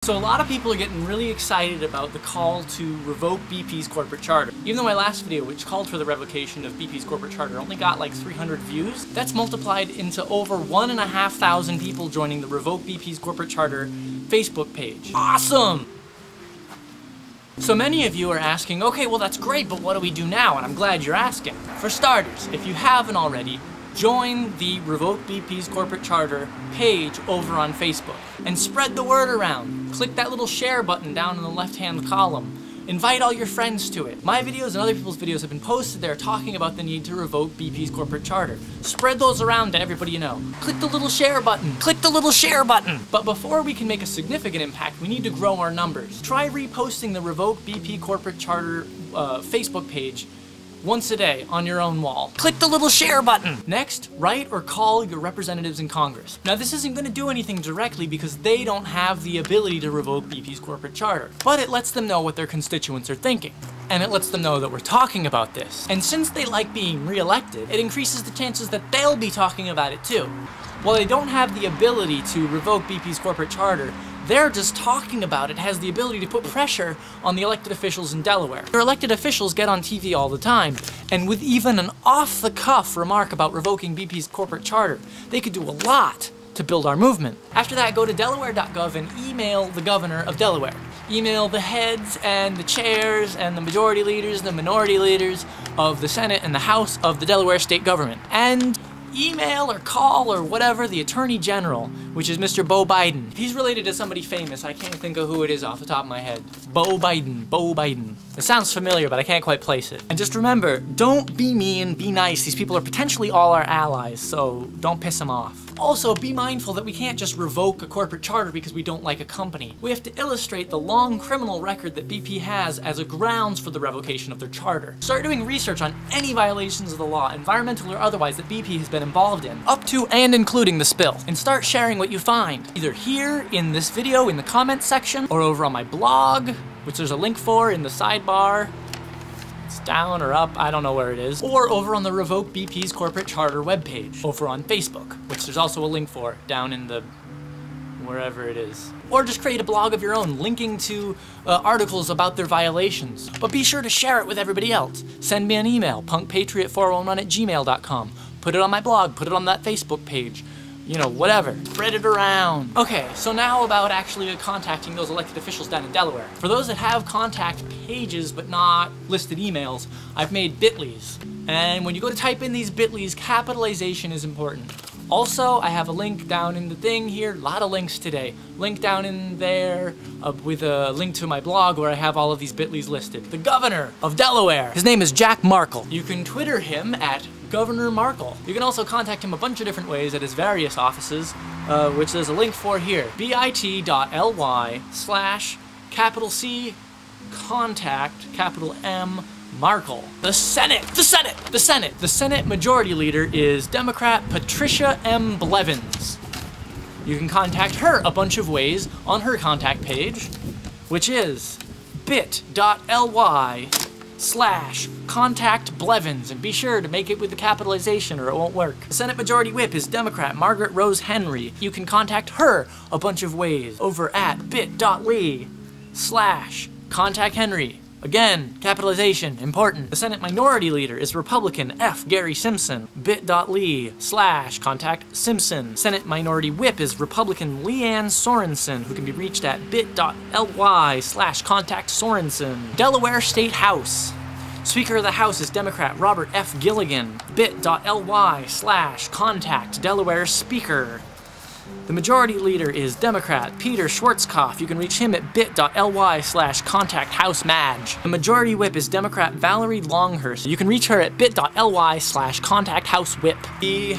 So a lot of people are getting really excited about the call to revoke BP's corporate charter. Even though my last video, which called for the revocation of BP's corporate charter, only got like 300 views, that's multiplied into over 1,500 people joining the Revoke BP's corporate charter Facebook page. Awesome! So many of you are asking, okay, well that's great, but what do we do now? And I'm glad you're asking. For starters, if you haven't already, join the Revoke BP's corporate charter page over on Facebook and spread the word around. Click that little share button down in the left-hand column. Invite all your friends to it. My videos and other people's videos have been posted there talking about the need to revoke BP's corporate charter. Spread those around to everybody you know. Click the little share button. Click the little share button. But before we can make a significant impact, we need to grow our numbers. Try reposting the Revoke BP corporate charter Facebook page once a day on your own wall. Click the little share button. Next, write or call your representatives in Congress. Now this isn't going to do anything directly because they don't have the ability to revoke BP's corporate charter, but it lets them know what their constituents are thinking. And it lets them know that we're talking about this. And since they like being re-elected, it increases the chances that they'll be talking about it too. While they don't have the ability to revoke BP's corporate charter, they're just talking about it has the ability to put pressure on the elected officials in Delaware. Their elected officials get on TV all the time, and with even an off-the-cuff remark about revoking BP's corporate charter, they could do a lot to build our movement. After that, go to delaware.gov and email the governor of Delaware. Email the heads and the chairs and the majority leaders and the minority leaders of the Senate and the House of the Delaware state government. And email or call or whatever the Attorney General, which is Mr. Beau Biden. He's related to somebody famous. I can't think of who it is off the top of my head. Beau Biden. Beau Biden. It sounds familiar, but I can't quite place it. And just remember, don't be mean, be nice. These people are potentially all our allies, so don't piss them off. Also, be mindful that we can't just revoke a corporate charter because we don't like a company. We have to illustrate the long criminal record that BP has as a grounds for the revocation of their charter. Start doing research on any violations of the law, environmental or otherwise, that BP has been involved in, up to and including the spill. And start sharing what you find, either here in this video in the comments section, or over on my blog, which there's a link for in the sidebar. It's down or up, I don't know where it is. Or over on the Revoke BP's corporate charter webpage, over on Facebook, which there's also a link for down in the wherever it is. Or just create a blog of your own, linking to articles about their violations. But be sure to share it with everybody else. Send me an email, punkpatriot411@gmail.com. Put it on my blog, put it on that Facebook page. You know, whatever. Spread it around. Okay, so now about actually contacting those elected officials down in Delaware. For those that have contact pages but not listed emails, I've made bit.lys. And when you go to type in these bit.lys, capitalization is important. Also, I have a link down in the thing here, a lot of links today. Link down in there with a link to my blog where I have all of these bit.lys listed. The governor of Delaware, his name is Jack Markle. You can Twitter him at Governor Markle. You can also contact him a bunch of different ways at his various offices, which there's a link for here. bit.ly/C contact M Markle. The Senate Majority Leader is Democrat Patricia M. Blevins. You can contact her a bunch of ways on her contact page, which is bit.ly/contact Blevins, and be sure to make it with the capitalization or it won't work. The Senate Majority Whip is Democrat Margaret Rose Henry. You can contact her a bunch of ways over at bit.ly/contact Henry. Again, capitalization, important. The Senate Minority Leader is Republican F. Gary Simpson. bit.ly/contact Simpson. Senate Minority Whip is Republican Leanne Sorensen, who can be reached at bit.ly/contact Sorensen. Delaware State House. Speaker of the House is Democrat Robert F. Gilligan. bit.ly/contact Delaware Speaker. The Majority Leader is Democrat Peter Schwarzkopf. You can reach him at bit.ly/contact House Madge. The Majority Whip is Democrat Valerie Longhurst. You can reach her at bit.ly/contact House Whip. The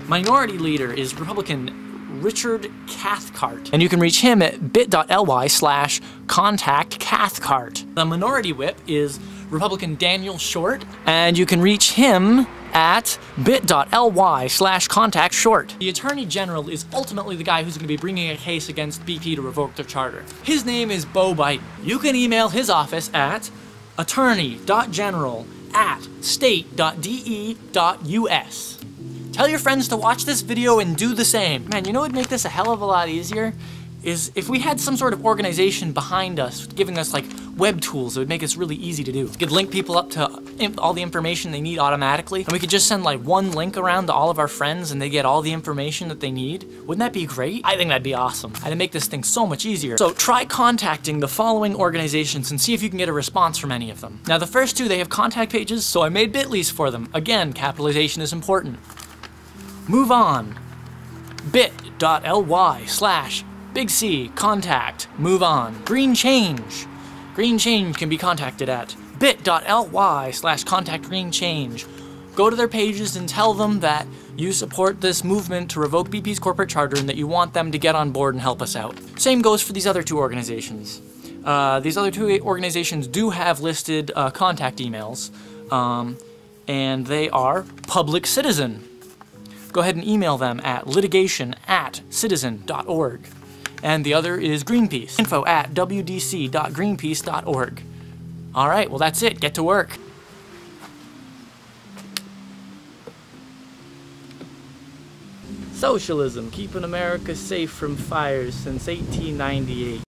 Minority Leader is Republican Richard Cathcart, and you can reach him at bit.ly/contact Cathcart. The Minority Whip is Republican Daniel Short, and you can reach him at bit.ly/contact Short. The Attorney General is ultimately the guy who's going to be bringing a case against BP to revoke their charter. His name is Beau Biden. You can email his office at attorney.general@state.de.us. Tell your friends to watch this video and do the same. Man, you know what would make this a hell of a lot easier? is if we had some sort of organization behind us, giving us like web tools that would make us really easy to do. We could link people up to all the information they need automatically, and we could just send like one link around to all of our friends and they get all the information that they need. Wouldn't that be great? I think that'd be awesome. I'd make this thing so much easier. So try contacting the following organizations and see if you can get a response from any of them. Now the first two, they have contact pages, so I made bit.lys for them. Again, capitalization is important. Move on. bit.ly/Big C contact move on. Green Change can be contacted at bit.ly/contact green change. Go to their pages and tell them that you support this movement to revoke BP's corporate charter and that you want them to get on board and help us out. Same goes for these other two organizations. These other two organizations do have listed contact emails, and they are Public Citizen. Go ahead and email them at litigation@citizen.org. And the other is Greenpeace, info@wdc.greenpeace.org. All right, well that's it. Get to work. Socialism, keeping America safe from fires since 1898.